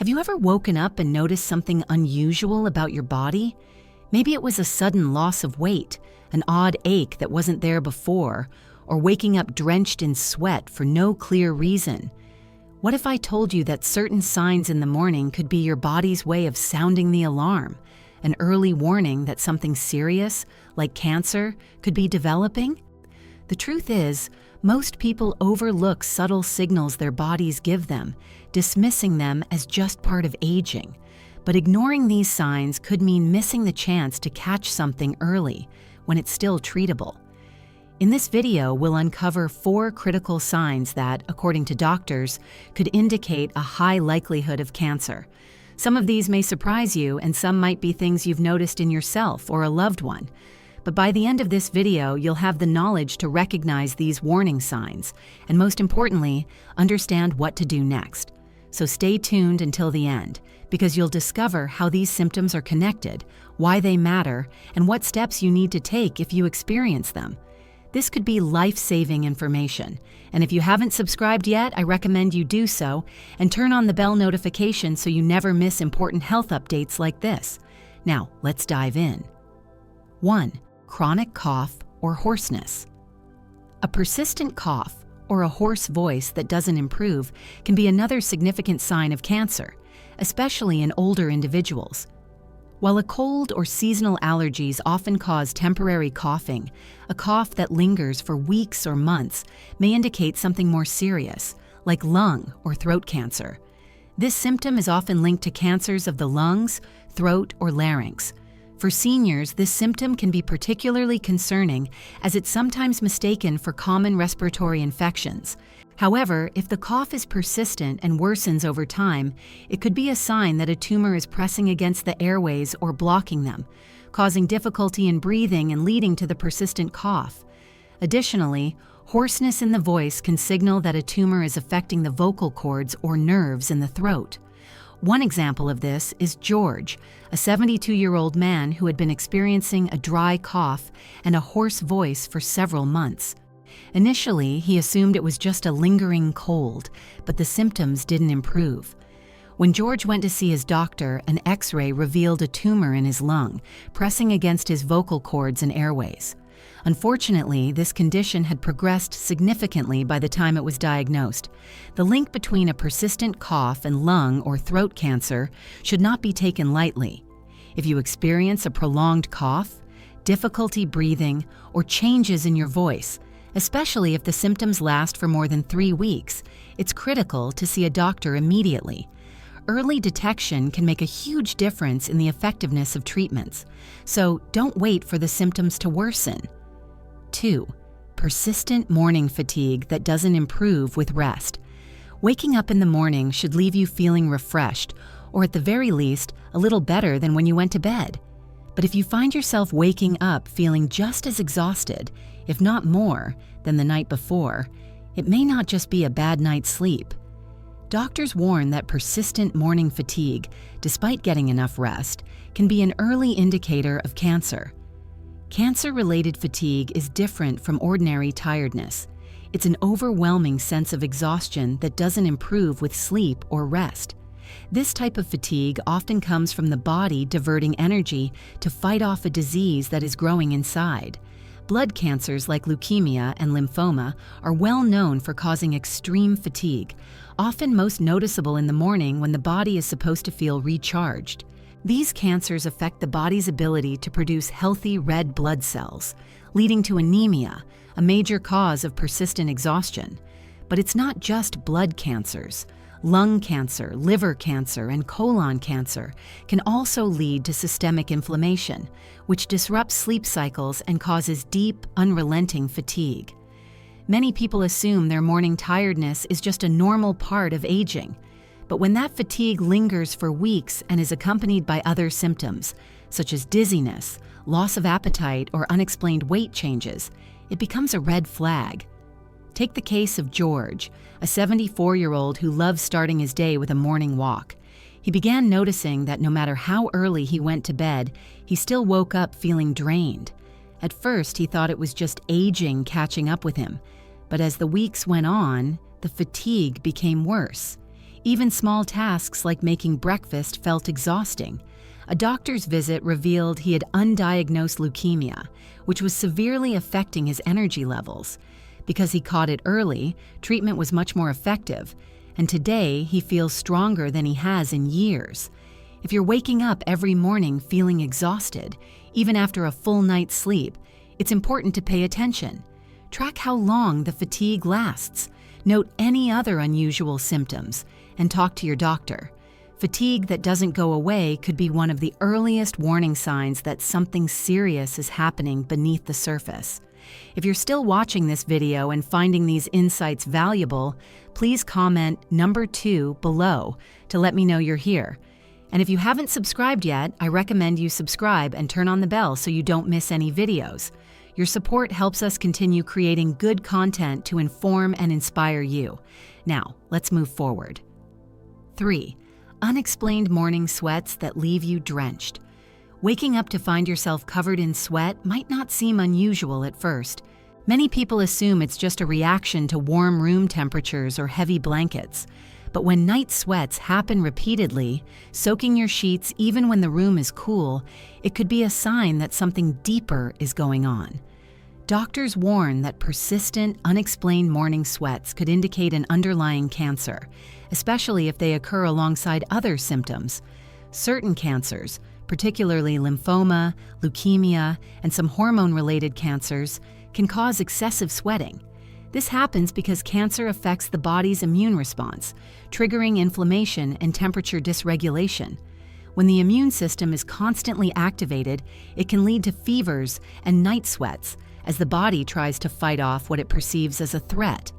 Have you ever woken up and noticed something unusual about your body? Maybe it was a sudden loss of weight, an odd ache that wasn't there before, or waking up drenched in sweat for no clear reason. What if I told you that certain signs in the morning could be your body's way of sounding the alarm, an early warning that something serious, like cancer, could be developing? The truth is, most people overlook subtle signals their bodies give them, dismissing them as just part of aging. But ignoring these signs could mean missing the chance to catch something early, when it's still treatable. In this video, we'll uncover 4 critical signs that, according to doctors, could indicate a high likelihood of cancer. Some of these may surprise you, and some might be things you've noticed in yourself or a loved one. But by the end of this video, you'll have the knowledge to recognize these warning signs, and most importantly, understand what to do next. So stay tuned until the end, because you'll discover how these symptoms are connected, why they matter, and what steps you need to take if you experience them. This could be life-saving information, and if you haven't subscribed yet, I recommend you do so, and turn on the bell notification so you never miss important health updates like this. Now, let's dive in. 1. Chronic cough or hoarseness. A persistent cough, or a hoarse voice that doesn't improve, can be another significant sign of cancer, especially in older individuals. While a cold or seasonal allergies often cause temporary coughing, a cough that lingers for weeks or months may indicate something more serious, like lung or throat cancer. This symptom is often linked to cancers of the lungs, throat, or larynx. For seniors, this symptom can be particularly concerning as it's sometimes mistaken for common respiratory infections. However, if the cough is persistent and worsens over time, it could be a sign that a tumor is pressing against the airways or blocking them, causing difficulty in breathing and leading to the persistent cough. Additionally, hoarseness in the voice can signal that a tumor is affecting the vocal cords or nerves in the throat. One example of this is George, a 72-year-old man who had been experiencing a dry cough and a hoarse voice for several months. Initially, he assumed it was just a lingering cold, but the symptoms didn't improve. When George went to see his doctor, an X-ray revealed a tumor in his lung, pressing against his vocal cords and airways. Unfortunately, this condition had progressed significantly by the time it was diagnosed. The link between a persistent cough and lung or throat cancer should not be taken lightly. If you experience a prolonged cough, difficulty breathing, or changes in your voice, especially if the symptoms last for more than 3 weeks, it's critical to see a doctor immediately. Early detection can make a huge difference in the effectiveness of treatments, so don't wait for the symptoms to worsen. 2. Persistent morning fatigue that doesn't improve with rest. Waking up in the morning should leave you feeling refreshed, or at the very least, a little better than when you went to bed. But if you find yourself waking up feeling just as exhausted, if not more, than the night before, it may not just be a bad night's sleep. Doctors warn that persistent morning fatigue, despite getting enough rest, can be an early indicator of cancer. Cancer-related fatigue is different from ordinary tiredness. It's an overwhelming sense of exhaustion that doesn't improve with sleep or rest. This type of fatigue often comes from the body diverting energy to fight off a disease that is growing inside. Blood cancers like leukemia and lymphoma are well known for causing extreme fatigue, often most noticeable in the morning when the body is supposed to feel recharged. These cancers affect the body's ability to produce healthy red blood cells, leading to anemia, a major cause of persistent exhaustion. But it's not just blood cancers. Lung cancer, liver cancer, and colon cancer can also lead to systemic inflammation, which disrupts sleep cycles and causes deep, unrelenting fatigue. Many people assume their morning tiredness is just a normal part of aging. But when that fatigue lingers for weeks and is accompanied by other symptoms, such as dizziness, loss of appetite, or unexplained weight changes, it becomes a red flag. Take the case of George, a 74-year-old who loves starting his day with a morning walk. He began noticing that no matter how early he went to bed, he still woke up feeling drained. At first, he thought it was just aging catching up with him, but as the weeks went on, the fatigue became worse. Even small tasks like making breakfast felt exhausting. A doctor's visit revealed he had undiagnosed leukemia, which was severely affecting his energy levels. Because he caught it early, treatment was much more effective, and today he feels stronger than he has in years. If you're waking up every morning feeling exhausted, even after a full night's sleep, it's important to pay attention. Track how long the fatigue lasts. Note any other unusual symptoms, and talk to your doctor. Fatigue that doesn't go away could be one of the earliest warning signs that something serious is happening beneath the surface. If you're still watching this video and finding these insights valuable, please comment number 2 below to let me know you're here. And if you haven't subscribed yet, I recommend you subscribe and turn on the bell so you don't miss any videos. Your support helps us continue creating good content to inform and inspire you. Now, let's move forward. 3. Unexplained morning sweats that leave you drenched. Waking up to find yourself covered in sweat might not seem unusual at first. Many people assume it's just a reaction to warm room temperatures or heavy blankets. But when night sweats happen repeatedly, soaking your sheets even when the room is cool, it could be a sign that something deeper is going on. Doctors warn that persistent, unexplained morning sweats could indicate an underlying cancer, especially if they occur alongside other symptoms. Certain cancers, particularly lymphoma, leukemia, and some hormone-related cancers, can cause excessive sweating. This happens because cancer affects the body's immune response, triggering inflammation and temperature dysregulation. When the immune system is constantly activated, it can lead to fevers and night sweats as the body tries to fight off what it perceives as a threat.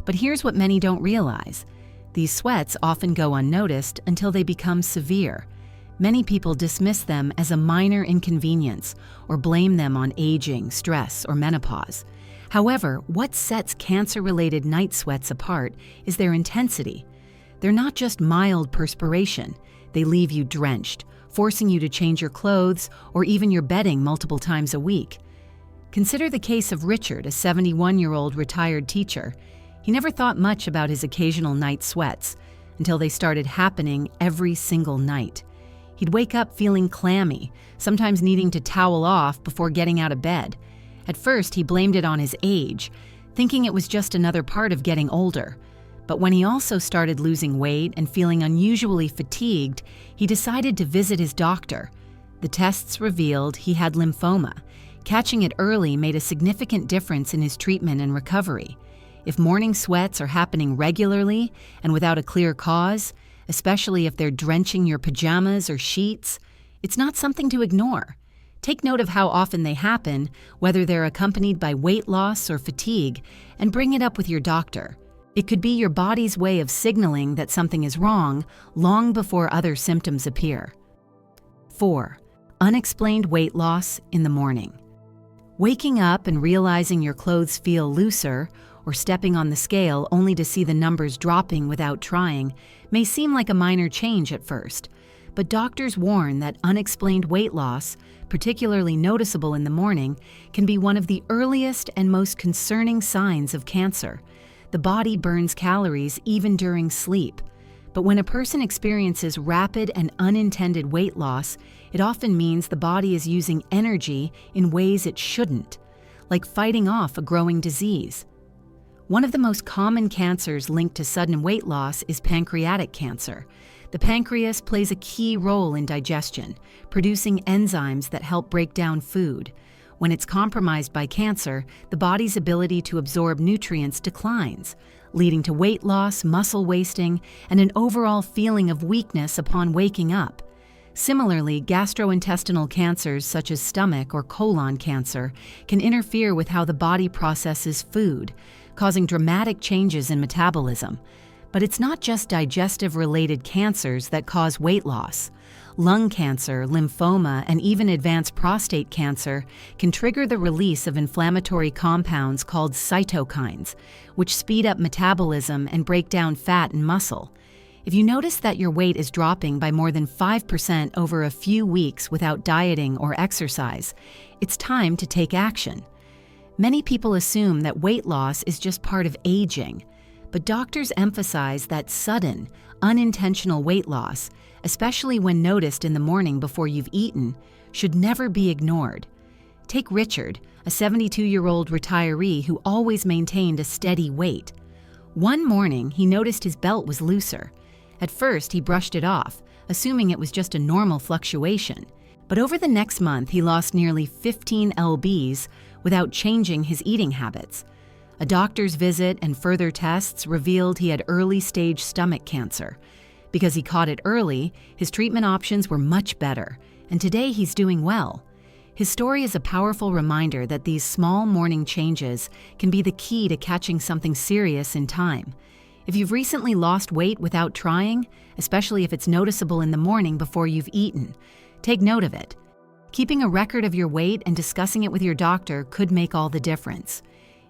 But here's what many don't realize. These sweats often go unnoticed until they become severe. Many people dismiss them as a minor inconvenience or blame them on aging, stress, or menopause. However, what sets cancer-related night sweats apart is their intensity. They're not just mild perspiration. They leave you drenched, forcing you to change your clothes or even your bedding multiple times a week. Consider the case of Richard, a 71-year-old retired teacher. He never thought much about his occasional night sweats until they started happening every single night. He'd wake up feeling clammy, sometimes needing to towel off before getting out of bed. At first, he blamed it on his age, thinking it was just another part of getting older. But when he also started losing weight and feeling unusually fatigued, he decided to visit his doctor. The tests revealed he had lymphoma. Catching it early made a significant difference in his treatment and recovery. If morning sweats are happening regularly and without a clear cause, especially if they're drenching your pajamas or sheets, it's not something to ignore. Take note of how often they happen, whether they're accompanied by weight loss or fatigue, and bring it up with your doctor. It could be your body's way of signaling that something is wrong long before other symptoms appear. 4. Unexplained weight loss in the morning. Waking up and realizing your clothes feel looser, or stepping on the scale only to see the numbers dropping without trying, may seem like a minor change at first. But doctors warn that unexplained weight loss, particularly noticeable in the morning, can be one of the earliest and most concerning signs of cancer. The body burns calories even during sleep. But when a person experiences rapid and unintended weight loss, it often means the body is using energy in ways it shouldn't, like fighting off a growing disease. One of the most common cancers linked to sudden weight loss is pancreatic cancer. The pancreas plays a key role in digestion, producing enzymes that help break down food. When it's compromised by cancer, the body's ability to absorb nutrients declines, leading to weight loss, muscle wasting, and an overall feeling of weakness upon waking up. Similarly, gastrointestinal cancers such as stomach or colon cancer can interfere with how the body processes food, causing dramatic changes in metabolism. But it's not just digestive-related cancers that cause weight loss. Lung cancer, lymphoma, and even advanced prostate cancer can trigger the release of inflammatory compounds called cytokines, which speed up metabolism and break down fat and muscle. If you notice that your weight is dropping by more than 5% over a few weeks without dieting or exercise, it's time to take action. Many people assume that weight loss is just part of aging, But doctors emphasize that sudden, unintentional weight loss, especially when noticed in the morning before you've eaten, should never be ignored. Take Richard, a 72-year-old retiree who always maintained a steady weight. One morning, he noticed his belt was looser. At first, he brushed it off, assuming it was just a normal fluctuation. But over the next month, he lost nearly 15 lbs without changing his eating habits. A doctor's visit and further tests revealed he had early-stage stomach cancer. Because he caught it early, his treatment options were much better, and today he's doing well. His story is a powerful reminder that these small morning changes can be the key to catching something serious in time. If you've recently lost weight without trying, especially if it's noticeable in the morning before you've eaten, take note of it. Keeping a record of your weight and discussing it with your doctor could make all the difference.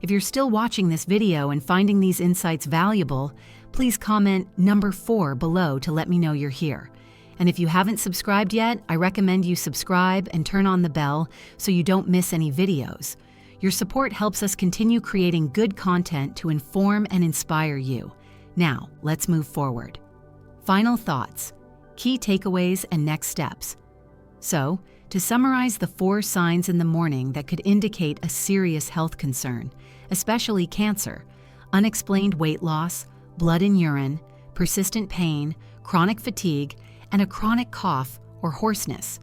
If you're still watching this video and finding these insights valuable, please comment number 4 below to let me know you're here. And if you haven't subscribed yet, I recommend you subscribe and turn on the bell so you don't miss any videos. Your support helps us continue creating good content to inform and inspire you. Now, let's move forward. Final thoughts, key takeaways, and next steps. So, to summarize the 4 signs in the morning that could indicate a serious health concern, especially cancer: unexplained weight loss, blood in urine, persistent pain, chronic fatigue, and a chronic cough or hoarseness.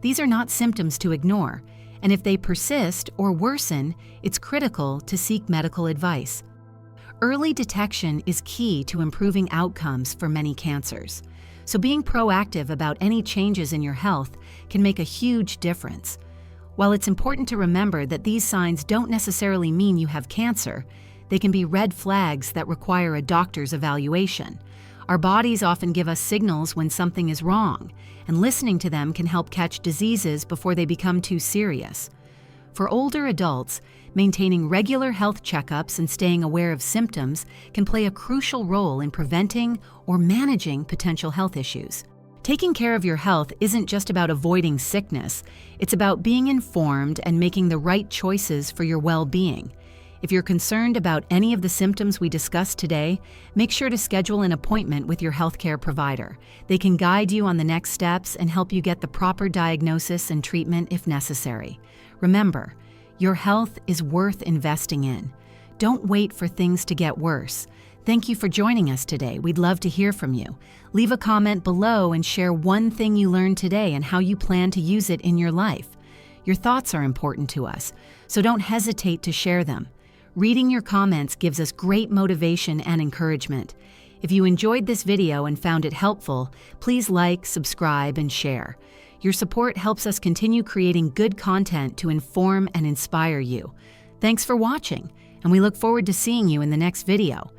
These are not symptoms to ignore, and if they persist or worsen, it's critical to seek medical advice. Early detection is key to improving outcomes for many cancers, so being proactive about any changes in your health can make a huge difference. While it's important to remember that these signs don't necessarily mean you have cancer, they can be red flags that require a doctor's evaluation. Our bodies often give us signals when something is wrong, and listening to them can help catch diseases before they become too serious. For older adults, maintaining regular health checkups and staying aware of symptoms can play a crucial role in preventing or managing potential health issues. Taking care of your health isn't just about avoiding sickness, it's about being informed and making the right choices for your well-being. If you're concerned about any of the symptoms we discussed today, make sure to schedule an appointment with your healthcare provider. They can guide you on the next steps and help you get the proper diagnosis and treatment if necessary. Remember, your health is worth investing in. Don't wait for things to get worse. Thank you for joining us today. We'd love to hear from you. Leave a comment below and share one thing you learned today and how you plan to use it in your life. Your thoughts are important to us, so don't hesitate to share them. Reading your comments gives us great motivation and encouragement. If you enjoyed this video and found it helpful, please like, subscribe, and share. Your support helps us continue creating good content to inform and inspire you. Thanks for watching, and we look forward to seeing you in the next video.